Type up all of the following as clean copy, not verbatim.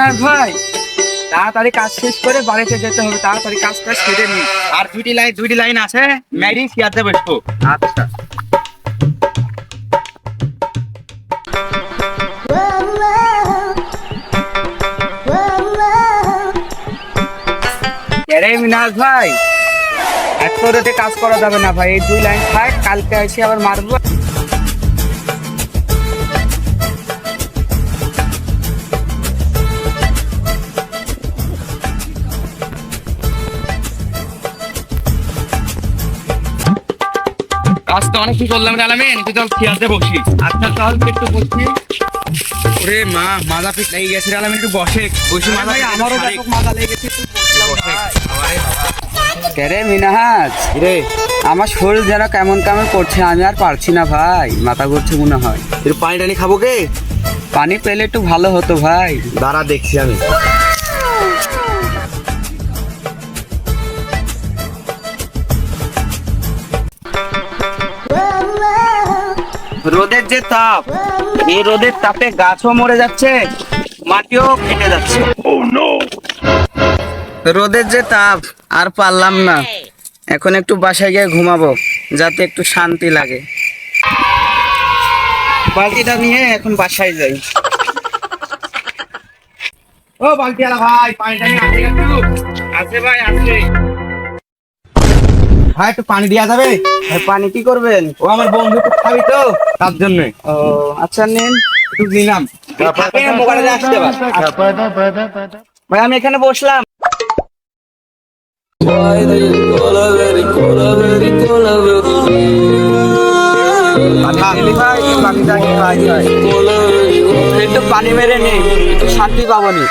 মিনার ভাই, তাড়াতাড়ি কাজ শেষ করে বাড়িতে যেতে হবে, তাড়াতাড়ি কাজটা সেরে নি। আর দুইটি লাইন আছে, ম্যাডি চেয়ারতে বসবো। আচ্ছা। আরে মিনার ভাই, এত রাতে কাজ করা যাবে না ভাই, এই 2 লাইন থাক, কালকে এসে আবার মারবো। কাজ তো অনেক কি করলাম রে আলামিন, তুই তো চেয়ারতে বসি। আচ্ছা চল একটু বসি। ওরে মা, মাজা পিঠ লেগে গেছে রে আলামিন, একটু বসে বসি। মাজা ভাই পিঠ আমারও ছাড়ে। ব্যাপক মাজা লেগেছে, একটু বসলাম বসে। ভাই। আরে বাবা। রে মিনাহাজ, রে আমার শরীর যেন কেমন কেমন করছে, আমি আর পারছি না ভাই, মাথা ঘুরছে মনে হয়। একটু পানি টানি খাবো কে? পানি পেলে একটু ভালো হতো ভাই। দাঁড়া দেখছি আমি। রোদের যে তাপ, এই রোদের তাপে গাছও মরে যাচ্ছে, মাটিও ফেটে যাচ্ছে। রোদের যে তাপ, আর পারলাম না, এখন একটু বাসায় গিয়ে ঘুমাবো, যাতে একটু শান্তি লাগে। বালতিটা নিয়ে এখন বাসায় যাই। ও বালতিওয়ালা ভাই, পানি টানি আছে একটু? আছে ভাই, আছে। ভাই একটু পানি দেওয়া যাবে? ভাই, পানি কি করবেন? ও আমার বন্ধু, তো খাবি তো, তার জন্য ও আচ্ছা, নিন। একটু নিলাম। মোবাইলে আসতে পার। ভাই আমি এখানে বসলাম। দিলি ভাই, পানিটা কি খাই ভাই? একটু পানি মেরে নে, একটু শান্তি পাবনি।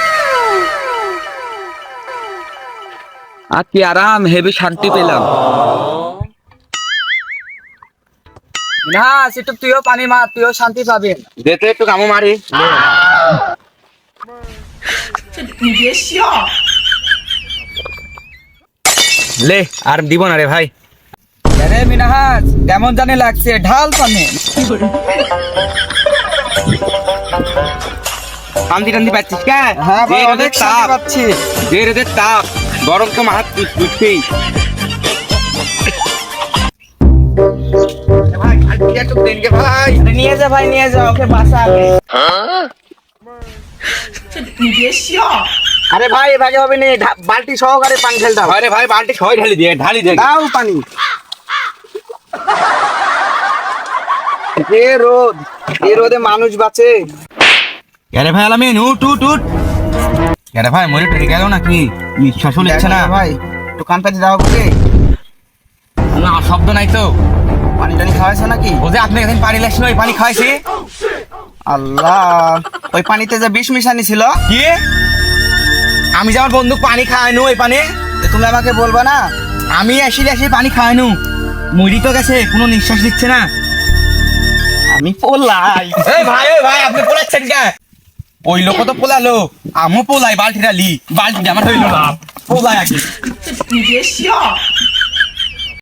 আর কি আরাম, হেভি শান্তি পেলাম। না সেটু তুইও পানি মার, তুইও শান্তি পাবেন। যেতে একটু কামো মারি। লে, আর দিব না রে ভাই। আরে মিনাহাজ, কেমন জানি লাগছে, ঢাল পানি। শান্তি টান্তি পাচ্ছিস কে? হ্যাঁ ভাই, যে রোদের অনেক শান্তি তাপ, পাচ্ছি। যে রোদের তাপ, গরম তো মাথা উঠবেই। ভাই খালি একটু দেনকে ভাই। আরে নিয়ে যা ভাই, নিয়ে যা, ওকে বাসা আগে। আরে ভাই এভাবে হবে না, বালতি সহকারে পানি ঢেল দাও। আরে ভাই বালতি সবাই ঢালি দিয়ে ঢালি দে। দাও পানি। যে রোদ, এই রোদে মানুষ বাঁচে। আরে ভাই আলামিন, উঠ উঠ উঠ। আরে ভাই মরে টরে গেল নাকি? নিঃশ্বাসও নিচ্ছে না ভাই, একটু কান পাতি দাও ওকে। না, শব্দ নাই তো। পানি টানি খাওয়াইছো নাকি? ও যে আপনি এখন পানি লাগছিল, ওই পানি খাইছি। আল্লাহ, ওই পানিতে যে বিষ মিশানি ছিল। কি? আমি যে আমার বন্ধু পানি খাওয়াইনু ওই পানি? তুমি আমাকে বলবা না? আমি আসি পানি খাওয়াইনু, মরি তো গেছে, কোনো নিঃশ্বাস দিচ্ছে না। আমি পোলাই। এই ভাই আপনি পোলাচ্ছেন কে? ওই লোক তো পোলালো, আমও পোলাই, বালতিটা লি, বালতি আমার হইল না, পোলাই আগে।